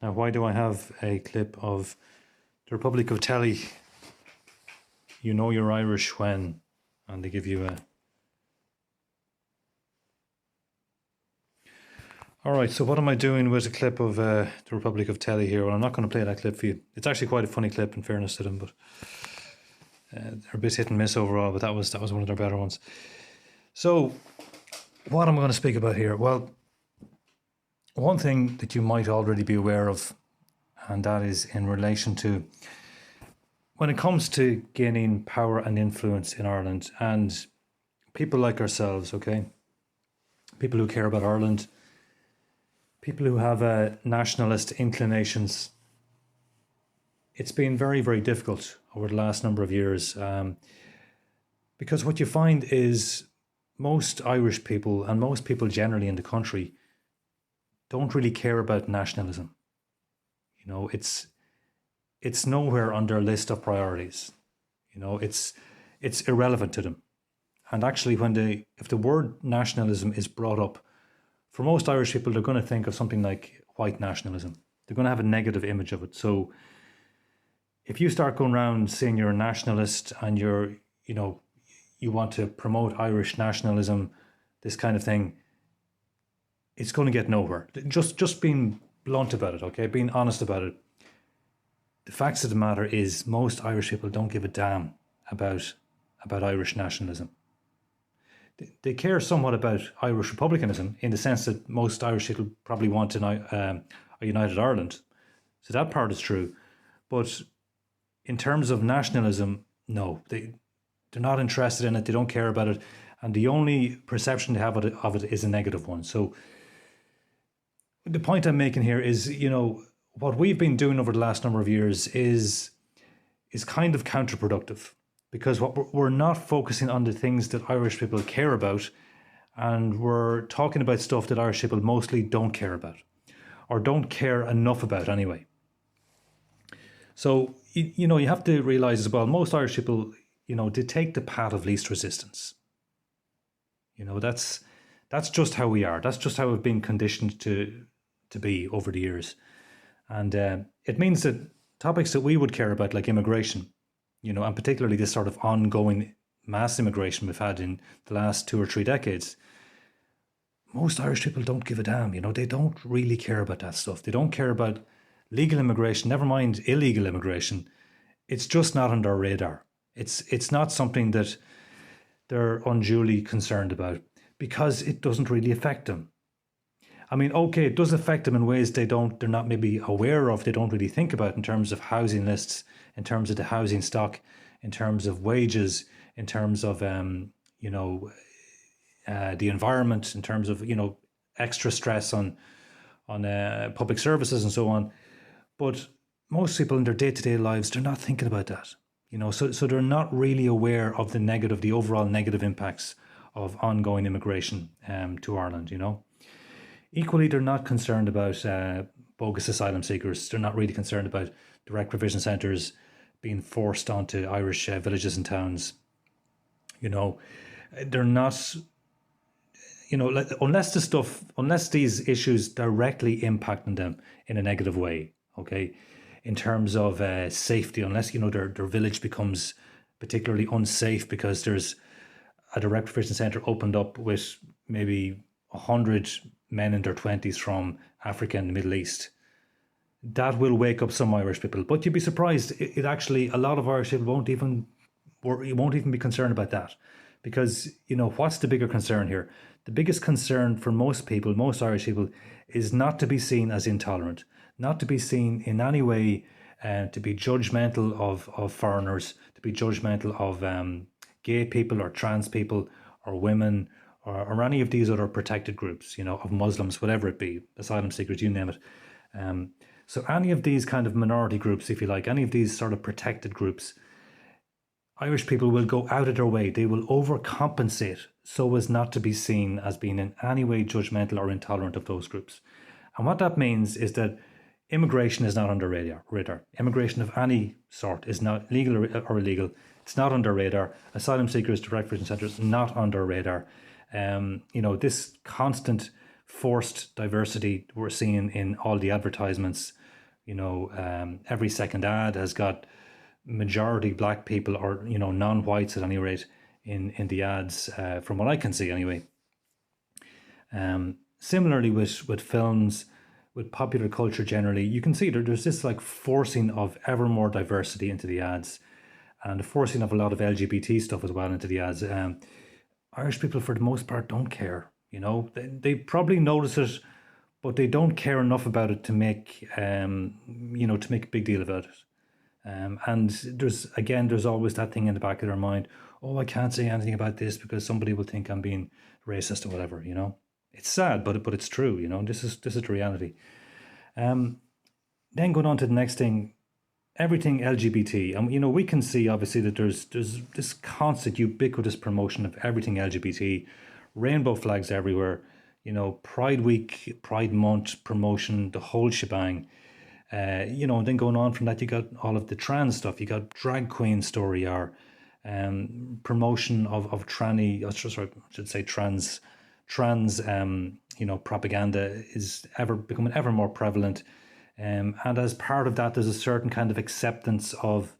Now, why do I have a clip of the Republic of Telly? You know you're Irish when, and they give you a... All right, so what am I doing with a clip of the Republic of Telly here? Well, I'm not going to play that clip for you. It's actually quite a funny clip, in fairness to them, but they're a bit hit and miss overall, but that was one of their better ones. So, what am I going to speak about here? Well, one thing that you might already be aware of, and that is in relation to when it comes to gaining power and influence in Ireland, and people like ourselves, okay? People who care about Ireland, people who have nationalist inclinations. It's been very, very difficult over the last number of years because what you find is most Irish people and most people generally in the country don't really care about nationalism. You know, it's nowhere on their list of priorities. You know, it's irrelevant to them. And actually, if the word nationalism is brought up, for most Irish people, they're going to think of something like white nationalism. They're going to have a negative image of it. So if you start going around saying you're a nationalist and you want to promote Irish nationalism, this kind of thing, it's going to get nowhere. Just being blunt about it, okay? Being honest about it. The facts of the matter is most Irish people don't give a damn about Irish nationalism. They care somewhat about Irish republicanism in the sense that most Irish people probably want a united Ireland. So that part is true. But in terms of nationalism, no, they're not interested in it. They don't care about it. And the only perception they have of it is a negative one. So the point I'm making here is, what we've been doing over the last number of years is kind of counterproductive, because what we're not focusing on the things that Irish people care about, and we're talking about stuff that Irish people mostly don't care about, or don't care enough about anyway. So, you have to realise as well, most Irish people, they take the path of least resistance. That's just how we are. That's just how we've been conditioned to be over the years. And it means that topics that we would care about, like immigration, and particularly this sort of ongoing mass immigration we've had in the last 2 or 3 decades, most Irish people don't give a damn. They don't really care about that stuff. They don't care about legal immigration, never mind illegal immigration. It's just not on their radar. It's not something that they're unduly concerned about because it doesn't really affect them. I mean, okay, it does affect them in ways they're not maybe aware of, they don't really think about in terms of housing lists, in terms of the housing stock, in terms of wages, in terms of, the environment, in terms of, extra stress on public services and so on. But most people in their day-to-day lives, they're not thinking about that. So they're not really aware of the overall negative impacts of ongoing immigration to Ireland, Equally, they're not concerned about bogus asylum seekers. They're not really concerned about direct provision centres being forced onto Irish villages and towns. They're not, unless these issues directly impact on them in a negative way, okay, in terms of safety, unless, their village becomes particularly unsafe because there's a direct provision centre opened up with maybe 100 men in their 20s from Africa and the Middle East. That will wake up some Irish people. But you'd be surprised, it actually, a lot of Irish people won't even be concerned about that. Because, what's the bigger concern here? The biggest concern for most people, most Irish people, is not to be seen as intolerant, not to be seen in any way to be judgmental of foreigners, to be judgmental of gay people or trans people or women, or any of these other protected groups, of Muslims, whatever it be, asylum seekers, you name it. So any of these kind of minority groups, if you like, any of these sort of protected groups, Irish people will go out of their way. They will overcompensate so as not to be seen as being in any way judgmental or intolerant of those groups. And what that means is that immigration is not on their radar. Immigration of any sort is not legal or illegal. It's not on their radar. Asylum seekers, direct provision centres, not on their radar. This constant forced diversity we're seeing in all the advertisements Every second ad has got majority black people, or non-whites at any rate, in the ads, from what I can see anyway. Similarly with films, with popular culture generally, you can see there's this like forcing of ever more diversity into the ads, and the forcing of a lot of LGBT stuff as well into the ads. Irish people, for the most part, don't care. They probably notice it, but they don't care enough about it to make to make a big deal about it. And there's always that thing in the back of their mind. Oh, I can't say anything about this because somebody will think I'm being racist or whatever. It's sad, but it's true. This is the reality. Then going on to the next thing, everything LGBT, and we can see obviously that there's this constant ubiquitous promotion of everything LGBT, rainbow flags everywhere. Pride Week, Pride Month promotion, the whole shebang. And then going on from that, you got all of the trans stuff. You got drag queen story hour, promotion of tranny, I should say trans, propaganda is becoming ever more prevalent. And as part of that, there's a certain kind of acceptance of,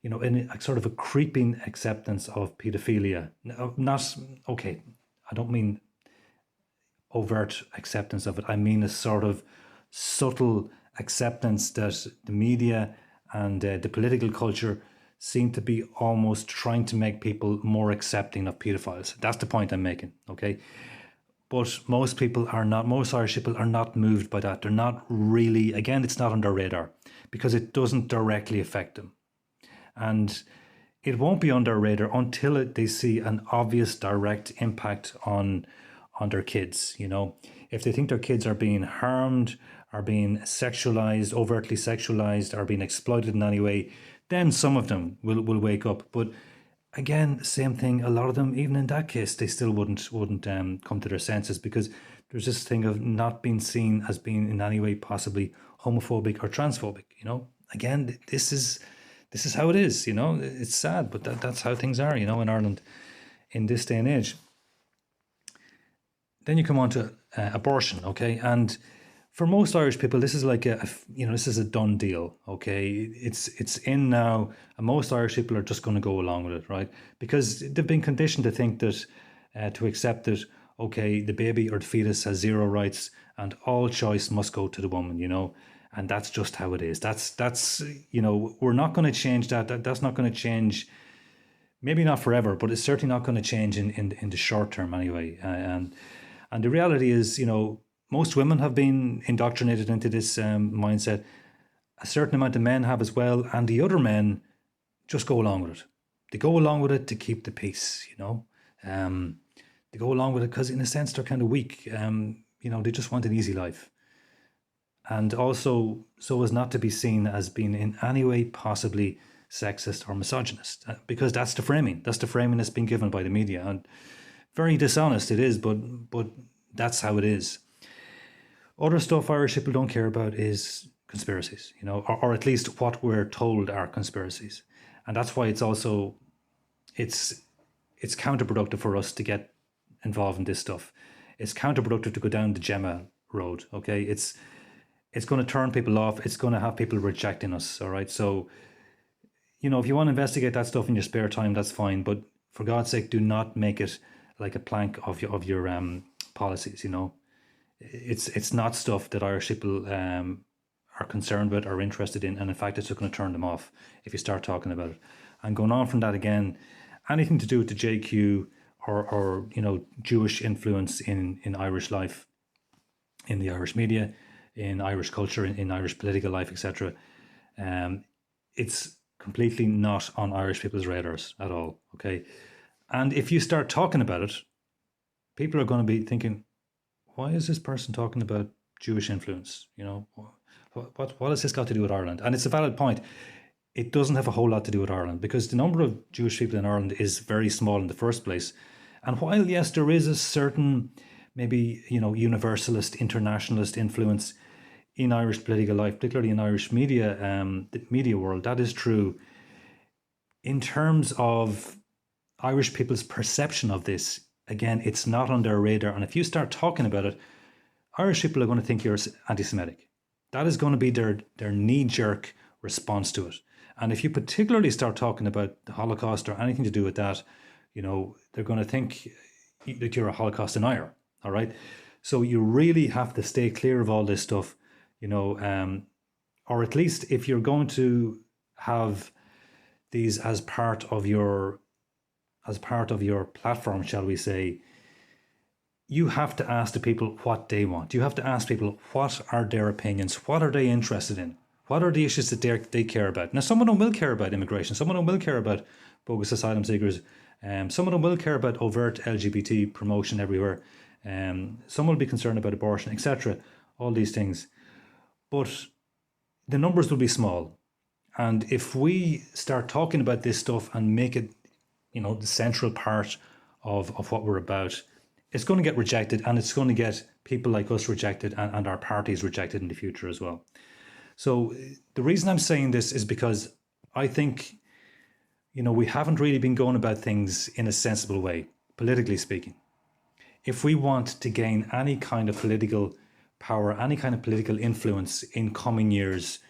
in a sort of a creeping acceptance of paedophilia. I don't mean overt acceptance of it. I mean a sort of subtle acceptance that the media and the political culture seem to be almost trying to make people more accepting of pedophiles. That's the point I'm making, okay? But most Irish people are not moved by that. They're not really, again, it's not on their radar because it doesn't directly affect them. And it won't be on their radar until they see an obvious direct impact on their kids. If they think their kids are being harmed, are being sexualized, overtly sexualized, are being exploited in any way, then some of them will wake up. But again, same thing, a lot of them, even in that case, they still wouldn't come to their senses because there's this thing of not being seen as being in any way possibly homophobic or transphobic. Again, this is how it is. It's sad, but that's how things are. In Ireland in this day and age. Then you come on to abortion, okay, and for most Irish people, this is like this is a done deal, okay? It's in now, and most Irish people are just going to go along with it, right? Because they've been conditioned to think that, to accept that, okay, the baby or the fetus has zero rights, and all choice must go to the woman, and that's just how it is. That's we're not going to change that. That's not going to change. Maybe not forever, but it's certainly not going to change in the short term anyway. And the reality is, most women have been indoctrinated into this mindset. A certain amount of men have as well, and the other men just go along with it. They go along with it to keep the peace, They go along with it because, in a sense, they're kind of weak. They just want an easy life. And also, so as not to be seen as being in any way possibly sexist or misogynist, because that's the framing. That's the framing that's been given by the media. And very dishonest it is, but that's how it is. Other stuff Irish people don't care about is conspiracies, or at least what we're told are conspiracies. And that's why it's counterproductive for us to get involved in this stuff. It's counterproductive to go down the Gemma road, okay? It's going to turn people off. It's going to have people rejecting us, all right? So, if you want to investigate that stuff in your spare time, that's fine. But for God's sake, do not make it like a plank of your policies, It's not stuff that Irish people are concerned with or interested in. And in fact, it's just going to turn them off if you start talking about it. And going on from that again, anything to do with the JQ or Jewish influence in Irish life, in the Irish media, in Irish culture, in Irish political life, etc. It's completely not on Irish people's radars at all, okay? And if you start talking about it, people are going to be thinking, why is this person talking about Jewish influence? What has this got to do with Ireland? And it's a valid point. It doesn't have a whole lot to do with Ireland because the number of Jewish people in Ireland is very small in the first place. And while, yes, there is a certain maybe, universalist, internationalist influence in Irish political life, particularly in Irish media, the media world, that is true. In terms of Irish people's perception of this, again, it's not on their radar. And if you start talking about it, Irish people are going to think you're anti-Semitic. That is going to be their knee-jerk response to it. And if you particularly start talking about the Holocaust or anything to do with that, they're going to think that you're a Holocaust denier. All right. So you really have to stay clear of all this stuff, or at least if you're going to have these as part of your platform, shall we say, you have to ask the people what they want. You have to ask people what are their opinions, what are they interested in, what are the issues that they care about. Now, some of them will care about immigration, some of them will care about bogus asylum seekers, some of them will care about overt LGBT promotion everywhere, some will be concerned about abortion, etc. All these things, but the numbers will be small. And if we start talking about this stuff and make it, the central part of what we're about, it's going to get rejected, and it's going to get people like us rejected and our parties rejected in the future as well. So the reason I'm saying this is because I think, we haven't really been going about things in a sensible way, politically speaking. If we want to gain any kind of political power, any kind of political influence in coming years,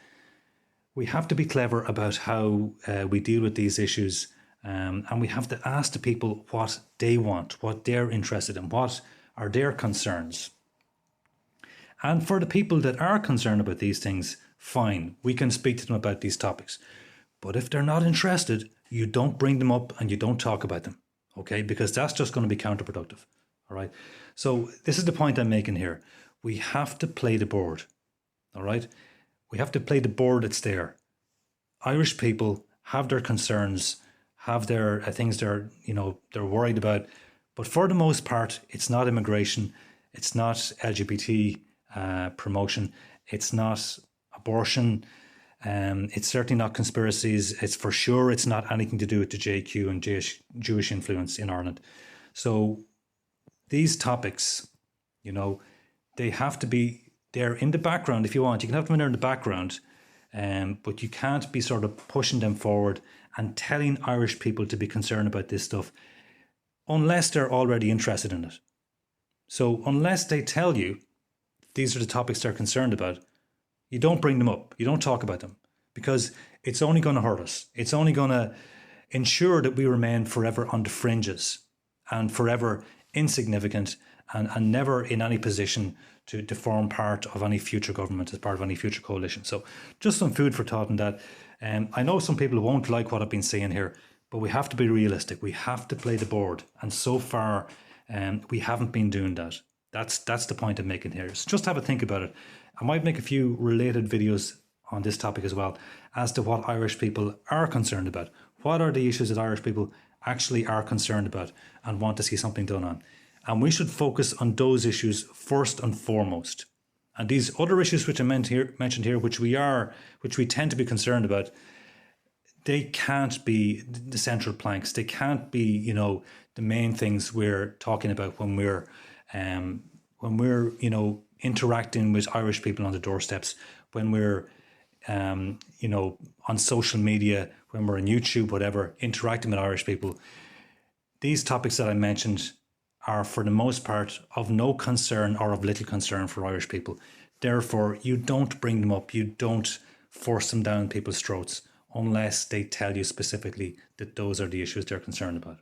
we have to be clever about how we deal with these issues. And we have to ask the people what they want, what they're interested in, what are their concerns. And for the people that are concerned about these things, fine, we can speak to them about these topics. But if they're not interested, you don't bring them up and you don't talk about them, okay? Because that's just going to be counterproductive, all right? So this is the point I'm making here. We have to play the board, all right? We have to play the board that's there. Irish people have their concerns, have their things they're worried about, but for the most part, it's not immigration, it's not LGBT promotion, it's not abortion, it's certainly not conspiracies. It's for sure it's not anything to do with the JQ and Jewish influence in Ireland. So these topics, they have to be there in the background if you want. You can have them there in the background, but you can't be sort of pushing them forward and telling Irish people to be concerned about this stuff unless they're already interested in it. So unless they tell you these are the topics they're concerned about, you don't bring them up, you don't talk about them, because it's only going to hurt us. It's only going to ensure that we remain forever on the fringes and forever insignificant and never in any position to form part of any future government, as part of any future coalition. So just some food for thought on that. I know some people won't like what I've been saying here, but we have to be realistic. We have to play the board. And so far, we haven't been doing that. That's the point I'm making here. So just have a think about it. I might make a few related videos on this topic as well, as to what Irish people are concerned about. What are the issues that Irish people actually are concerned about and want to see something done on? And we should focus on those issues first and foremost. And these other issues which I mentioned here, which we tend to be concerned about, they can't be the central planks. They can't be, the main things we're talking about when we're interacting with Irish people on the doorsteps, when we're, on social media, when we're on YouTube, whatever, interacting with Irish people. These topics that I mentioned are for the most part of no concern or of little concern for Irish people. Therefore, you don't bring them up, you don't force them down people's throats unless they tell you specifically that those are the issues they're concerned about.